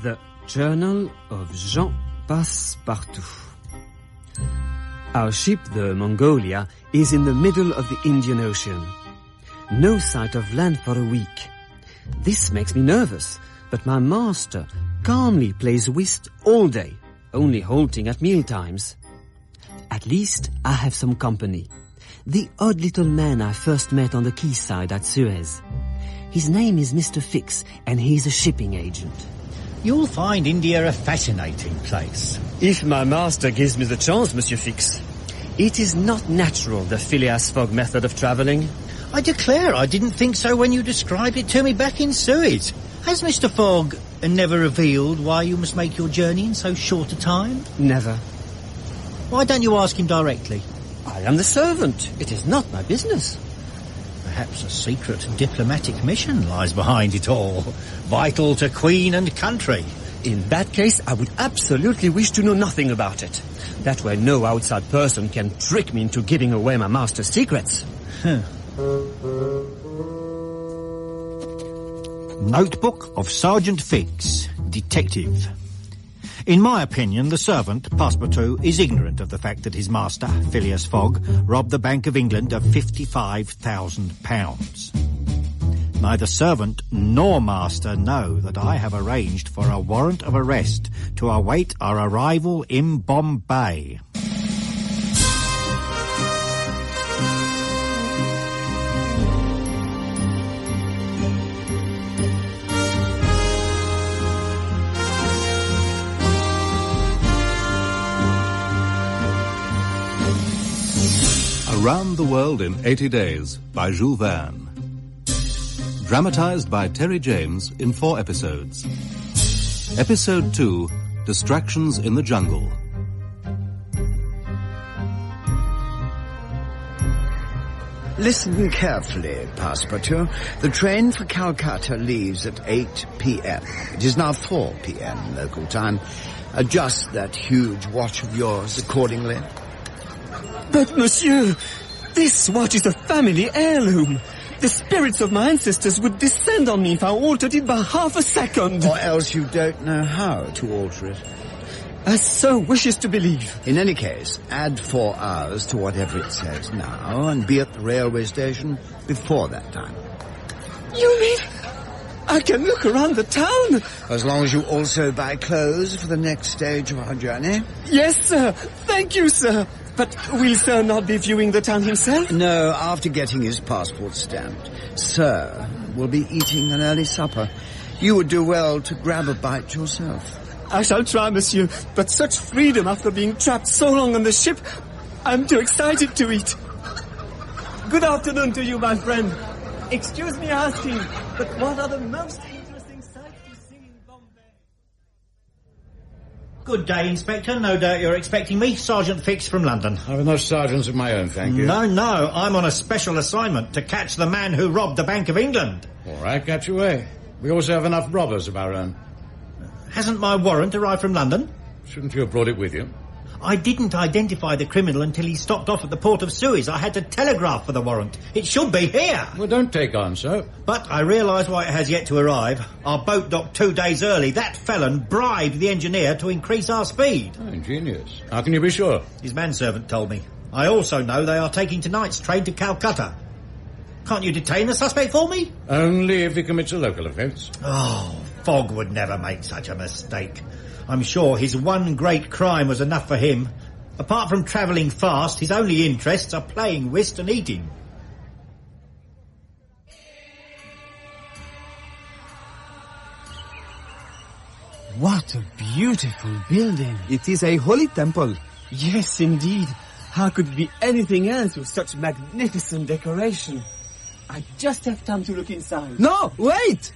The Journal of Jean Passepartout. Our ship, the Mongolia, is in the middle of the Indian Ocean. No sight of land for a week. This makes me nervous, but my master calmly plays whist all day, only halting at mealtimes. At least I have some company. The odd little man I first met on the quayside at Suez. His name is Mr. Fix, and he's a shipping agent. You'll find India a fascinating place. If my master gives me the chance, Monsieur Fix. It is not natural, the Phileas Fogg method of travelling. I declare I didn't think so when you described it to me back in Suez. Has Mr. Fogg never revealed why you must make your journey in so short a time? Never. Why don't you ask him directly? I am the servant. It is not my business. Perhaps a secret diplomatic mission lies behind it all, vital to Queen and country. In that case, I would absolutely wish to know nothing about it. That way no outside person can trick me into giving away my master's secrets. Notebook of Sergeant Fix, Detective. In my opinion, the servant, Passepartout, is ignorant of the fact that his master, Phileas Fogg, robbed the Bank of England of £55,000. Neither servant nor master know that I have arranged for a warrant of arrest to await our arrival in Bombay. Around the World in 80 Days by Jules Verne. Dramatized by Terry James in 4 episodes. Episode 2, Distractions in the Jungle. Listen carefully, Passepartout. The train for Calcutta leaves at 8 p.m. It is now 4 p.m. local time. Adjust that huge watch of yours accordingly. But, monsieur, this watch is a family heirloom. The spirits of my ancestors would descend on me if I altered it by half a second. Or else you don't know how to alter it. I so wishes to believe. In any case, add 4 hours to whatever it says now and be at the railway station before that time. You mean I can look around the town? As long as you also buy clothes for the next stage of our journey. Yes, sir. Thank you, sir. But will sir not be viewing the town himself? No, after getting his passport stamped. Sir will be eating an early supper. You would do well to grab a bite yourself. I shall try, monsieur, but such freedom after being trapped so long on the ship, I'm too excited to eat. Good afternoon to you, my friend. Excuse me asking, but what are the most interesting sights to see in Bombay? Good day, Inspector. No doubt you're expecting me. Sergeant Fix from London. I've enough sergeants of my own, thank you. No, I'm on a special assignment to catch the man who robbed the Bank of England. All right, catch away. We also have enough robbers of our own. Hasn't my warrant arrived from London? Shouldn't you have brought it with you? I didn't identify the criminal until he stopped off at the port of Suez. I had to telegraph for the warrant. It should be here. Well, don't take on, sir. But I realise why it has yet to arrive. Our boat docked 2 days early. That felon bribed the engineer to increase our speed. Oh, ingenious. How can you be sure? His manservant told me. I also know they are taking tonight's train to Calcutta. Can't you detain the suspect for me? Only if he commits a local offence. Oh, Fogg would never make such a mistake. I'm sure his one great crime was enough for him. Apart from travelling fast, his only interests are playing whist and eating. What a beautiful building. It is a holy temple. Yes, indeed. How could it be anything else with such magnificent decoration? I just have time to look inside. No, wait!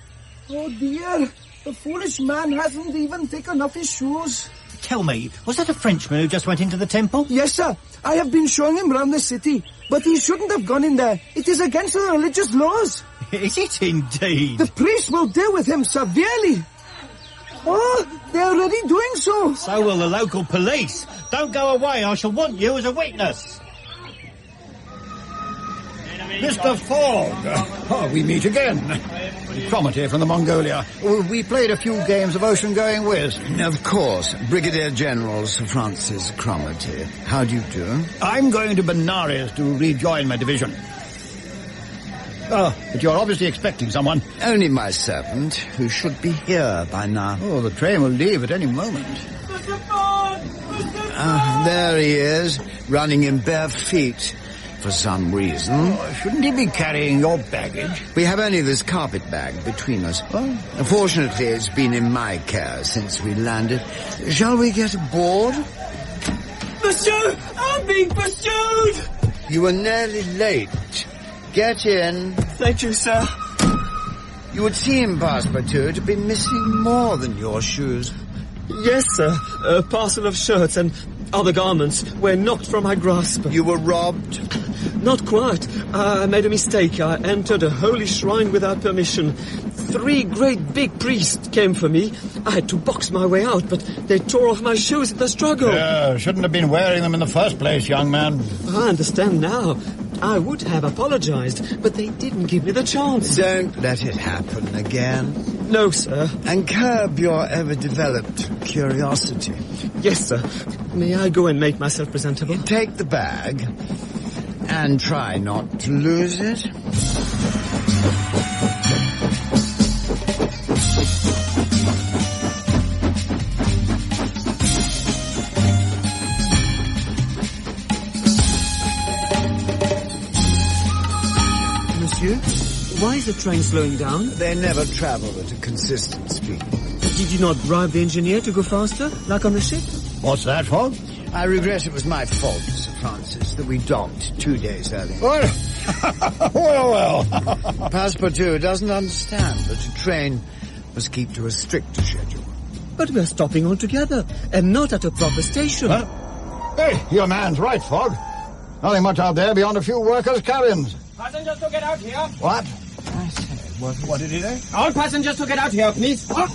Oh dear, the foolish man hasn't even taken off his shoes. Tell me, was that a Frenchman who just went into the temple? Yes, sir. I have been showing him round the city, but he shouldn't have gone in there. It is against the religious laws. Is it indeed? The priest will deal with him severely. Oh, they're already doing so. So will the local police. Don't go away, I shall want you as a witness. Mr. Fogg! Oh, we meet again. Cromarty from the Mongolia. We played a few games of ocean-going whiz. Of course. Brigadier General Sir Francis Cromarty. How do you do? I'm going to Benares to rejoin my division. Oh, but you're obviously expecting someone. Only my servant, who should be here by now. Oh, the train will leave at any moment. There he is, running in bare feet. For some reason. Oh, shouldn't he be carrying your baggage? We have only this carpet bag between us. Oh. Fortunately, it's been in my care since we landed. Shall we get aboard? Monsieur, I'm being pursued! You were nearly late. Get in. Thank you, sir. You would seem, Passepartout, to be missing more than your shoes. Yes, sir. A parcel of shirts and other garments were knocked from my grasp. You were robbed? Not quite. I made a mistake. I entered a holy shrine without permission. 3 great big priests came for me. I had to box my way out, but they tore off my shoes in the struggle. Shouldn't have been wearing them in the first place, young man. I understand now. I would have apologized, but they didn't give me the chance. Don't let it happen again. No, sir. And curb your ever-developed curiosity. Yes, sir. May I go and make myself presentable? Take the bag and try not to lose it. Monsieur, why is the train slowing down? They never travel at a consistent speed. Did you not bribe the engineer to go faster, like on the ship? What's that for? I regret it was my fault, Sir Francis, that we docked 2 days early. Well. Passepartout doesn't understand that a train must keep to a stricter schedule. But we're stopping altogether, and not at a proper station. Huh? Hey, your man's right, Fogg. Nothing much out there beyond a few workers' cabins. Passengers to get out here. What? I say, what did he say? All passengers to get out here, please. What?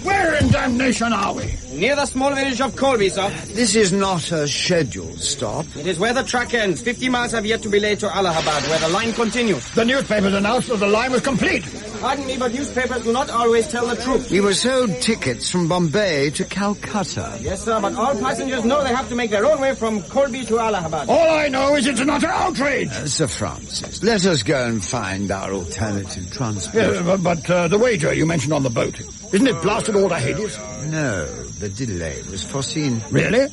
Where in damnation are we? Near the small village of Colby, sir. This is not a scheduled stop. It is where the track ends. 50 miles have yet to be laid to Allahabad, where the line continues. The newspapers announced that the line was complete. Pardon me, but newspapers do not always tell the truth. We were sold tickets from Bombay to Calcutta. Yes, sir, but all passengers know they have to make their own way from Colby to Allahabad. All I know is it's an utter outrage. Sir Francis, let us go and find our alternative transport. Yeah, but the wager you mentioned on the boat, isn't it blasted all to Hades? No, the delay was foreseen. Really?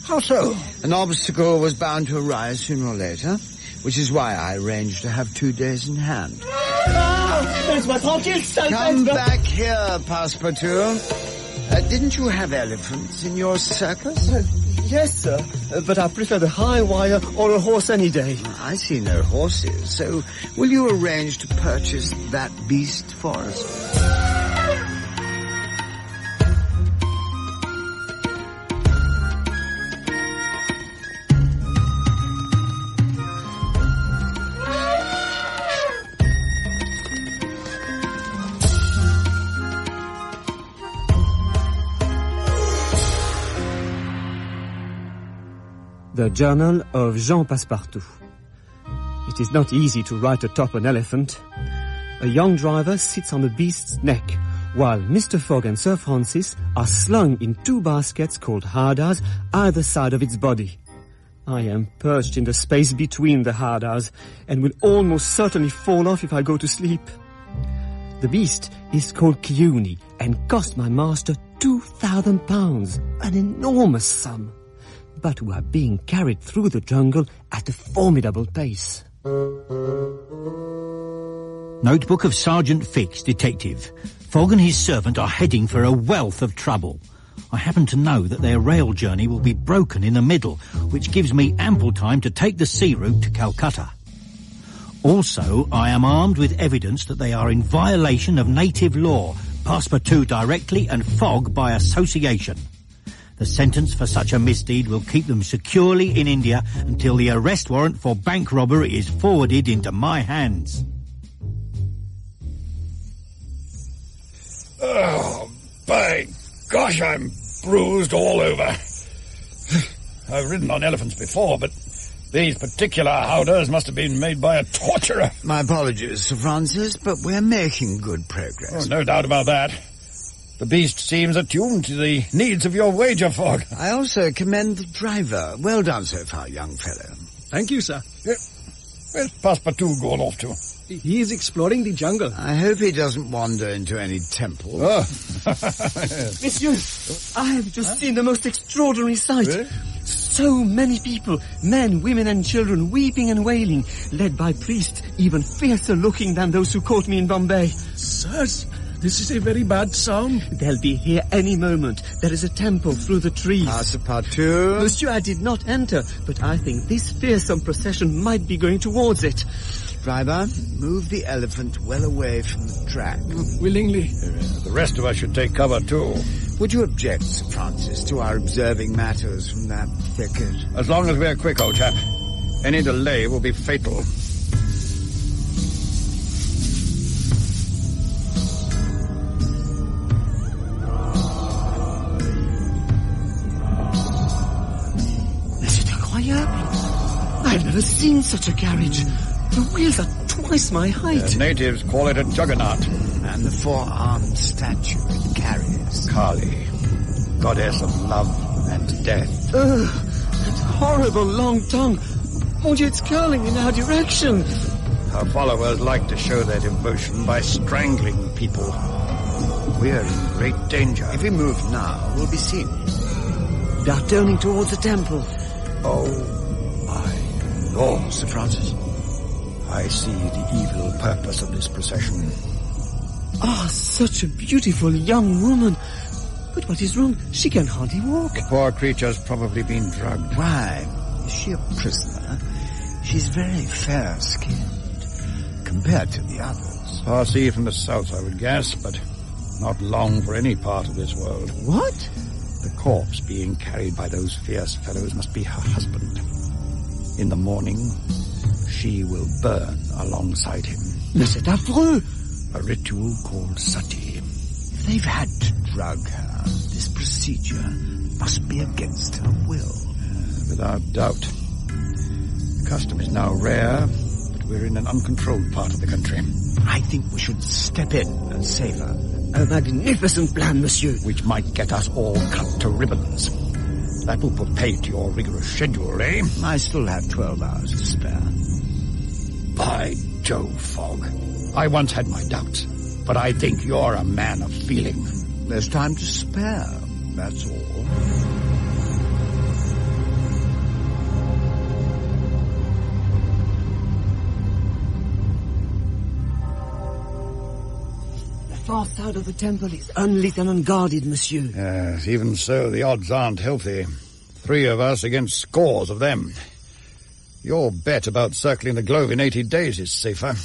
How so? An obstacle was bound to arise sooner or later, which is why I arranged to have 2 days in hand. Come back here, Passepartout. Didn't you have elephants in your circus? Yes, sir. But I prefer the high wire or a horse any day. I see no horses, so will you arrange to purchase that beast for us? The Journal of Jean Passepartout. It is not easy to ride atop an elephant. A young driver sits on the beast's neck, while Mr. Fogg and Sir Francis are slung in 2 baskets called howdahs either side of its body. I am perched in the space between the howdahs, and will almost certainly fall off if I go to sleep. The beast is called Kiuni, and cost my master £2,000, an enormous sum. But we are being carried through the jungle at a formidable pace. Notebook of Sergeant Fix, detective. Fogg and his servant are heading for a wealth of trouble. I happen to know that their rail journey will be broken in the middle, which gives me ample time to take the sea route to Calcutta. Also, I am armed with evidence that they are in violation of native law, Passepartout directly and Fogg by association. The sentence for such a misdeed will keep them securely in India until the arrest warrant for bank robbery is forwarded into my hands. Oh, by gosh, I'm bruised all over. I've ridden on elephants before, but These particular howdahs must have been made by a torturer. My apologies, Sir Francis, but we're making good progress. Oh, no doubt about that. The beast seems attuned to the needs of your wager, Fogg. I also commend the driver. Well done so far, young fellow. Thank you, sir. Where's Passepartout gone off to? He is exploring the jungle. I hope he doesn't wander into any temples. Oh. Monsieur, I have just seen the most extraordinary sight. Really? So many people, men, women and children, weeping and wailing, led by priests, even fiercer looking than those who caught me in Bombay. Sirs, this is a very bad sound. They'll be here any moment. There is a temple through the trees. Passepartout. Monsieur, I did not enter, but I think this fearsome procession might be going towards it. Driver, move the elephant well away from the track. Willingly. The rest of us should take cover, too. Would you object, Sir Francis, to our observing matters from that thicket? As long as we're quick, old chap. Any delay will be fatal. C'est incroyable. I've never seen such a carriage. The wheels are twice my height. The natives call it a juggernaut. And the four-armed statue it carries. Kali, goddess of love and death. That horrible long tongue. Mon Dieu, it's curling in our direction. Her followers like to show their devotion by strangling people. We're in great danger. If we move now, we'll be seen. They are turning towards the temple. Oh, my Lord, Sir Francis. I see the evil purpose of this procession. Ah, such a beautiful young woman. But what is wrong? She can hardly walk. The poor creature's probably been drugged. Why? Is she a prisoner? She's very fair-skinned compared to the others. Parsi from the south, I would guess, but not long for any part of this world. What? The corpse being carried by those fierce fellows must be her husband. In the morning, she will burn alongside him. Mais c'est affreux. A ritual called sati. If they've had to drug her, this procedure must be against her will. Without doubt. The custom is now rare, but we're in an uncontrolled part of the country. I think we should step in and save her. A magnificent plan, monsieur. Which might get us all cut to ribbons. That will put pay to your rigorous schedule, eh? I still have 12 hours to spare. By Jove, Fogg. I once had my doubts, but I think you're a man of feeling. There's time to spare, that's all. The far side of the temple is unlit and unguarded, monsieur. Yes, even so, the odds aren't healthy. 3 of us against scores of them. Your bet about circling the globe in 80 days is safer.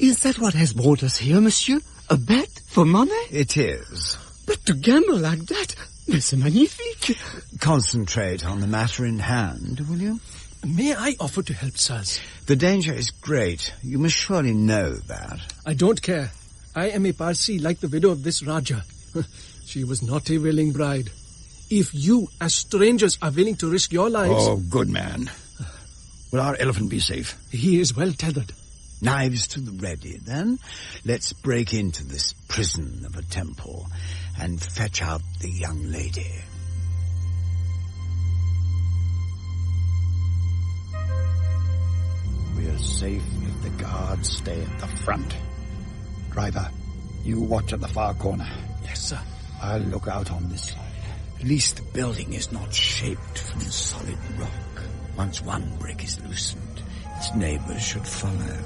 Is that what has brought us here, monsieur? A bet? For money? It is. But to gamble like that, c'est magnifique. Concentrate on the matter in hand, will you? May I offer to help, sirs? The danger is great. You must surely know that. I don't care. I am a Parsi like the widow of this Raja. She was not a willing bride. If you, as strangers, are willing to risk your lives... Oh, good man. Will our elephant be safe? He is well tethered. Knives to the ready, then. Let's break into this prison of a temple and fetch out the young lady. We're safe if the guards stay at the front. Driver, you watch at the far corner. Yes, sir. I'll look out on this side. At least the building is not shaped from solid rock. Once one brick is loosened, its neighbors should follow.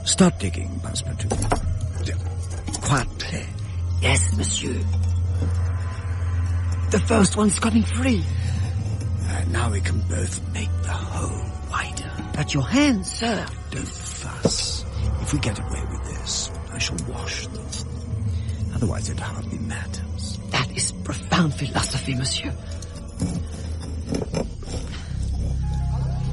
Start digging, Passepartout. Quietly. Yes, monsieur. The first one's coming free. Now we can both make the hole wider. At your hands, sir. Don't fuss. If we get away with this, I shall wash them. Otherwise it hardly matters. That is profound philosophy, monsieur.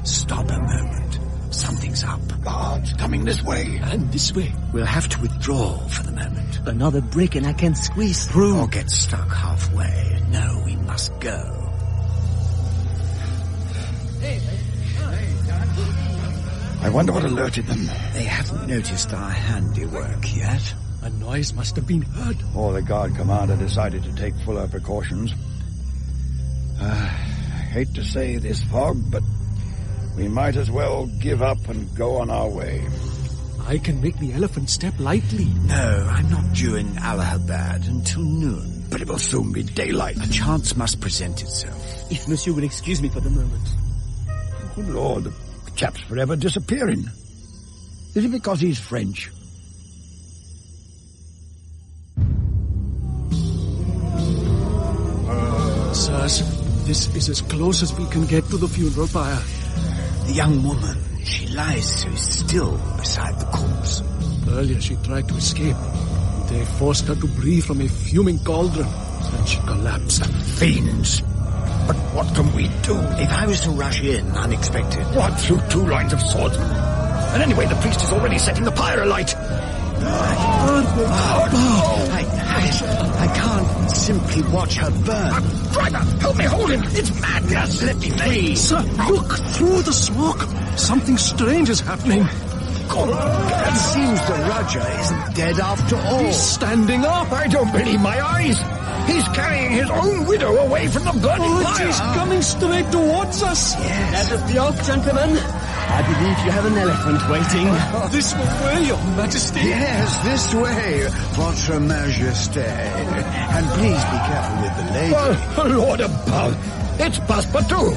Stop a moment. Something's up. Guards coming this way. And this way. We'll have to withdraw for the moment. Another brick and I can squeeze through. Or get stuck halfway. No, we must go. I wonder what alerted them. They haven't noticed our handiwork yet. A noise must have been heard. Or the guard commander decided to take fuller precautions. I hate to say this, Fogg, but we might as well give up and go on our way. I can make the elephant step lightly. No, I'm not due in Allahabad until noon. But it will soon be daylight. A chance must present itself. If Monsieur will excuse me for the moment. Good Lord, the chap's forever disappearing. Is it because he's French? Sirs, this is as close as we can get to the funeral pyre. The young woman, she lies so still beside the corpse. Earlier she tried to escape. They forced her to breathe from a fuming cauldron, and she collapsed. Fiends! But what can we do? If I was to rush in unexpected... What, through 2 lines of swordsmen? And anyway, the priest is already setting the pyre alight. I can't simply watch her burn. Driver, help me hold him! It's madness! Let me free. Sir, look through the smoke. Something strange is happening. It seems the Raja isn't dead after all. He's standing up. I don't believe my eyes! He's carrying his own widow away from the burning pyre! He's coming straight towards us. Yes. Let us be off, gentlemen. I believe you have an elephant waiting. This way, Your Majesty. Yes, this way, Votre Majesté. And please be careful with the lady. Oh, Lord above! It's Passepartout!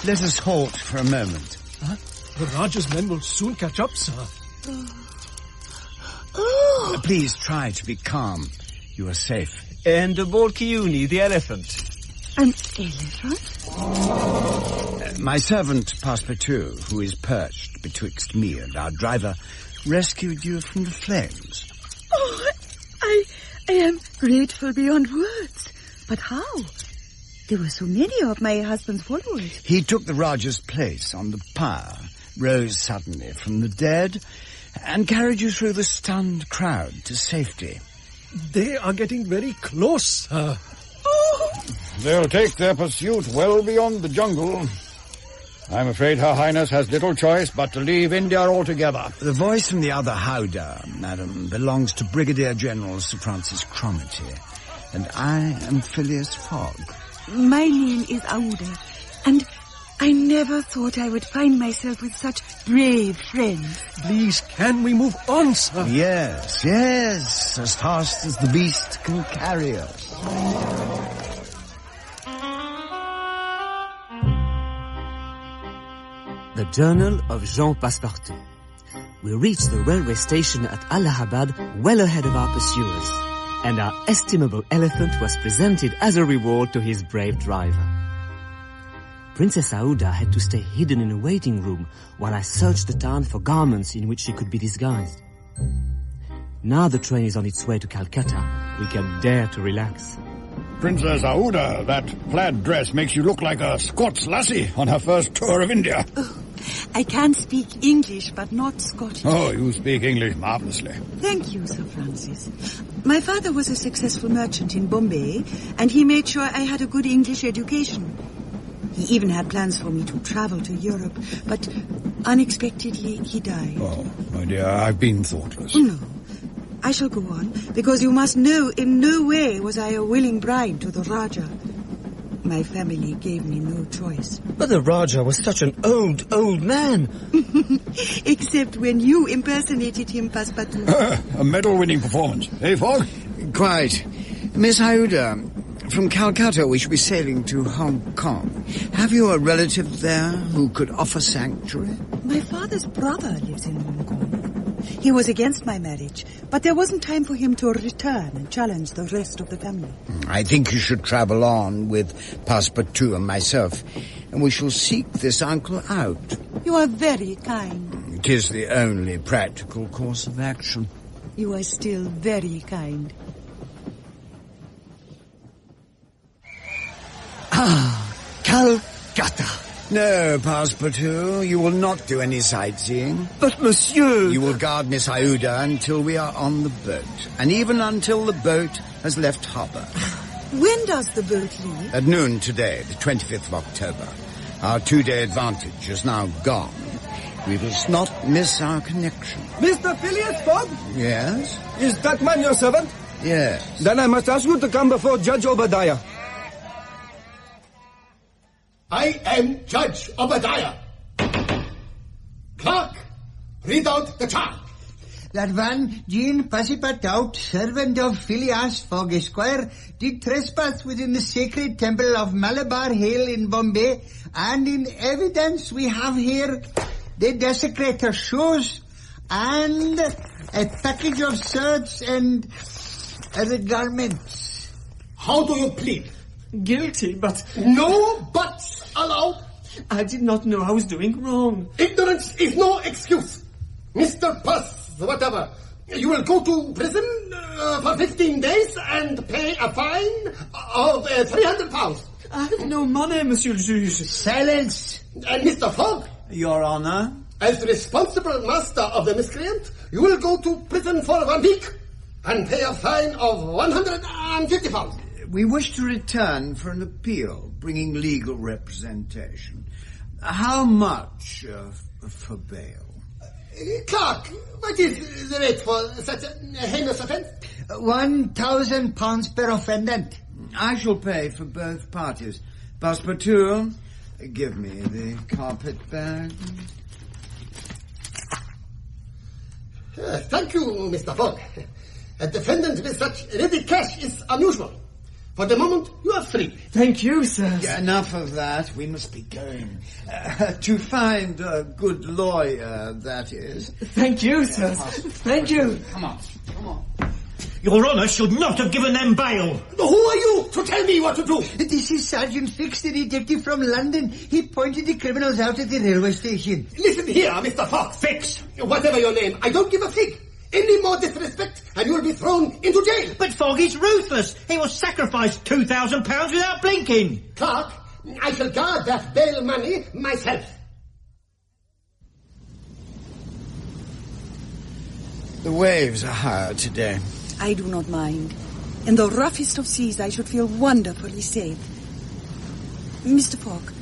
Let us halt for a moment. Huh? The Raja's men will soon catch up, sir. Please try to be calm. You are safe. And Bolkiuni, the elephant. An elephant? My servant, Passepartout, who is perched betwixt me and our driver, rescued you from the flames. Oh, I am grateful beyond words. But how? There were so many of my husband's followers. He took the Raja's place on the pyre, rose suddenly from the dead, and carried you through the stunned crowd to safety. They are getting very close, sir. They'll take their pursuit well beyond the jungle. I'm afraid Her Highness has little choice but to leave India altogether. The voice from the other howdah, madam, belongs to Brigadier General Sir Francis Cromarty, and I am Phileas Fogg. My name is Aouda, and I never thought I would find myself with such brave friends. Please, can we move on, sir? Yes, as fast as the beast can carry us. The Journal of Jean Passepartout. We reached the railway station at Allahabad well ahead of our pursuers, and our estimable elephant was presented as a reward to his brave driver. Princess Aouda had to stay hidden in a waiting room while I searched the town for garments in which she could be disguised. Now the train is on its way to Calcutta, we can dare to relax. Princess Aouda, that plaid dress makes you look like a Scots lassie on her first tour of India. Oh, I can speak English, but not Scottish. Oh, you speak English marvelously. Thank you, Sir Francis. My father was a successful merchant in Bombay, and he made sure I had a good English education. He even had plans for me to travel to Europe, but unexpectedly he died. Oh, my dear, I've been thoughtless. No, I shall go on, because you must know in no way was I a willing bride to the Raja. My family gave me no choice. But the Raja was such an old man. Except when you impersonated him, Passepartout. A medal-winning performance. Eh, Fogg? Quite. Miss Aouda, from Calcutta we shall be sailing to Hong Kong. Have you a relative there who could offer sanctuary? My father's brother lives in Hong Kong. He was against my marriage, but there wasn't time for him to return and challenge the rest of the family. I think you should travel on with Passepartout and myself, and we shall seek this uncle out. You are very kind. It is the only practical course of action. You are still very kind. Ah, Calcutta. No, Passepartout, you will not do any sightseeing. But, monsieur... You will guard Miss Aouda until we are on the boat, and even until the boat has left harbour. When does the boat leave? At noon today, the 25th of October. Our 2-day advantage is now gone. We must not miss our connection. Mr. Phileas Fogg? Yes? Is that man your servant? Yes. Then I must ask you to come before Judge Obadiah. I am Judge Obadiah. Clerk, read out the charge. That one, Jean Passepartout, servant of Phileas Fogg, Esquire, did trespass within the sacred temple of Malabar Hill in Bombay, and in evidence we have here the desecrator shoes and a package of shirts and other garments. How do you plead? Guilty, but... No buts allowed. I did not know I was doing wrong. Ignorance is no excuse. Mr. Puss, whatever, you will go to prison for 15 days and pay a fine of £300. I have no money, Monsieur le Juge. Silence! And Mr. Fogg, Your Honour? as responsible master of the miscreant, you will go to prison for 1 week and pay a fine of £150. We wish to return for an appeal, bringing legal representation. How much for bail? Clerk, what is the rate for such a heinous offence? £1,000 per offendant. I shall pay for both parties. Passepartout, give me the carpet bag. Thank you, Mr. Fogg. A defendant with such ready cash is unusual. For the moment, you are free. Thank you, sir. Yeah, enough of that. We must be going. To find a good lawyer, that is. Thank you, sir. Thank you. Come on. Your Honour should not have given them bail. Who are you to tell me what to do? This is Sergeant Fix, the detective from London. He pointed the criminals out at the railway station. Listen here, Mr. Fox. Fix! Whatever your name, I don't give a fig. Any more disrespect and you will be thrown into jail. But Fogg is ruthless. He will sacrifice £2,000 without blinking. Clark, I shall guard that bail money myself. The waves are higher today. I do not mind. In the roughest of seas, I should feel wonderfully safe. Mr. Fogg,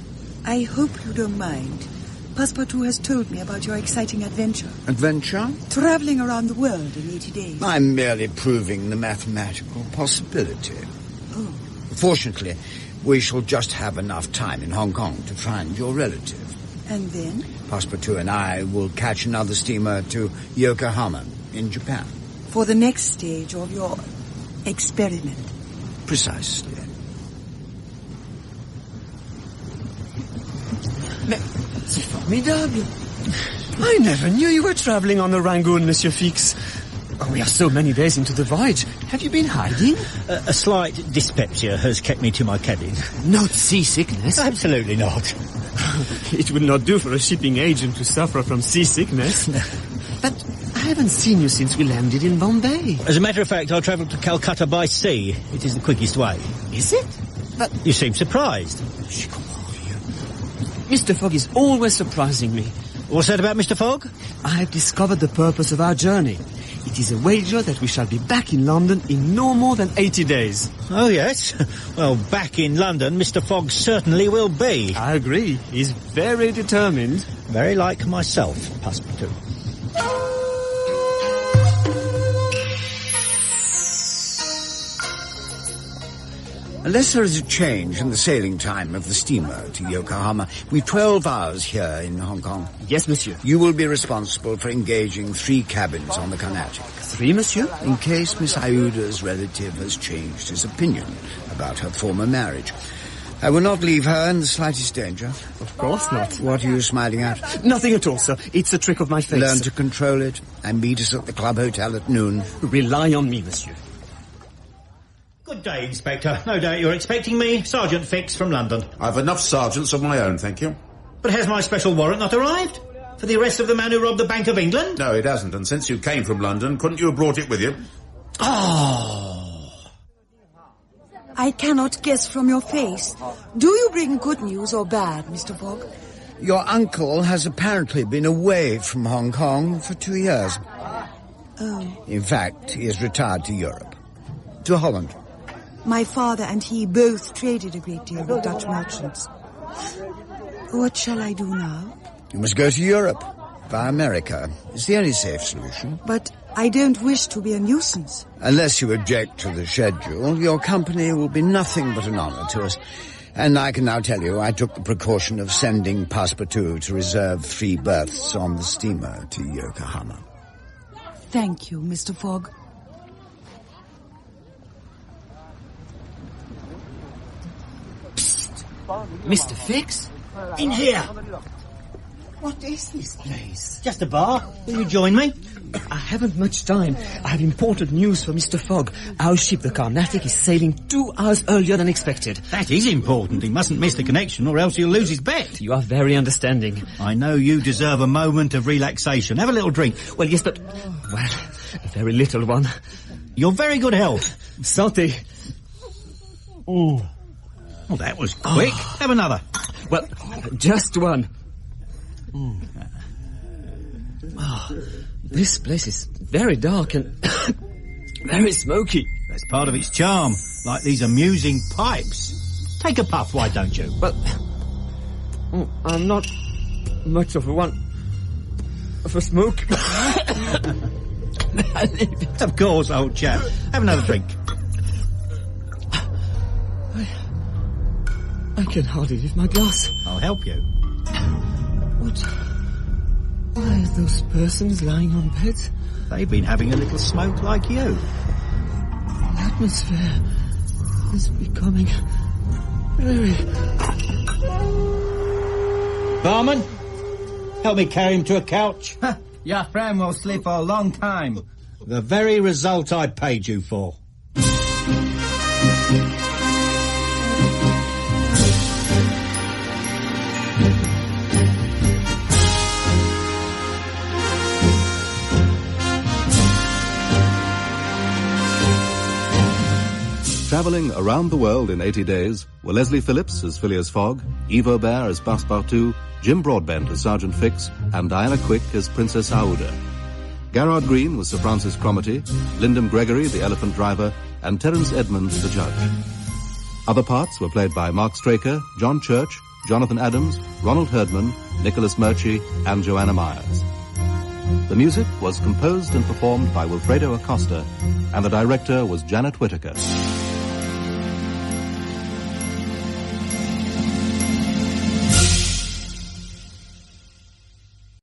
I hope you don't mind. Passepartout has told me about your exciting adventure. Adventure? Traveling around the world in 80 days. I'm merely proving the mathematical possibility. Oh. Fortunately, we shall just have enough time in Hong Kong to find your relative. And then? Passepartout and I will catch another steamer to Yokohama in Japan. For the next stage of your experiment. Precisely. C'est formidable. I never knew you were traveling on the Rangoon, Monsieur Fix. Oh, we are so many days into the voyage. Have you been hiding? A slight dyspepsia has kept me to my cabin. Not seasickness. Absolutely not. It would not do for a shipping agent to suffer from seasickness. But I haven't seen you since we landed in Bombay. As a matter of fact, I travelled to Calcutta by sea. It is the quickest way. Is it? But You seem surprised. Mr. Fogg is always surprising me. What's that about Mr. Fogg? I have discovered the purpose of our journey. It is a wager that we shall be back in London in no more than 80 days. Oh, yes. Well, back in London, Mr. Fogg certainly will be. I agree. He's very determined. Very like myself, Passepartout. Unless there is a change in the sailing time of the steamer to Yokohama, we've 12 hours here in Hong Kong. Yes, monsieur. You will be responsible for engaging 3 cabins on the Carnatic. 3, monsieur? In case Miss Aouda's relative has changed his opinion about her former marriage. I will not leave her in the slightest danger. Of course not. What are you smiling at? Nothing at all, sir. It's a trick of my face. Learn to control it and meet us at the club hotel at noon. Rely on me, monsieur. Good day, Inspector. No doubt you're expecting me, Sergeant Fix from London. I've enough sergeants of my own, thank you. But has my special warrant not arrived? For the arrest of the man who robbed the Bank of England? No, it hasn't, and since you came from London, couldn't you have brought it with you? Oh. I cannot guess from your face. Do you bring good news or bad, Mr. Fogg? Your uncle has apparently been away from Hong Kong for 2 years. Oh. In fact, he has retired to Europe. To Holland. My father and he both traded a great deal with Dutch merchants. What shall I do now? You must go to Europe. Via America. It's the only safe solution. But I don't wish to be a nuisance. Unless you object to the schedule, your company will be nothing but an honor to us. And I can now tell you I took the precaution of sending Passepartout to reserve 3 berths on the steamer to Yokohama. Thank you, Mr. Fogg. Psst! Mr. Fix? In here! What is this place? Just a bar. Will you join me? I haven't much time. I have important news for Mr. Fogg. Our ship, the Carnatic, is sailing 2 hours earlier than expected. That is important. He mustn't miss the connection or else he'll lose his bet. You are very understanding. I know you deserve a moment of relaxation. Have a little drink. Well, yes, but... well, a very little one. Your very good health. Santé. Oh, that was quick. Have another. Well, just one. This place is very dark and very smoky. That's part of its charm, like these amusing pipes. Take a puff, why don't you? Well, I'm not much of a one for smoke. Of course, old chap. Have another drink. I can hardly lift my glass. I'll help you. Why are those persons lying on beds? They've been having a little smoke like you. The atmosphere is becoming very... Barman, help me carry him to a couch. Your friend will sleep for a long time. The very result I paid you for. Travelling around the world in 80 days were Leslie Phillips as Phileas Fogg, Yves Aubert as Passepartout, Jim Broadbent as Sergeant Fix, and Diana Quick as Princess Aouda. Garrard Green was Sir Francis Cromarty, Lyndon Gregory the elephant driver, and Terence Edmonds the judge. Other parts were played by Mark Straker, John Church, Jonathan Adams, Ronald Herdman, Nicholas Murchie, and Joanna Myers. The music was composed and performed by Wilfredo Acosta, and the director was Janet Whittaker.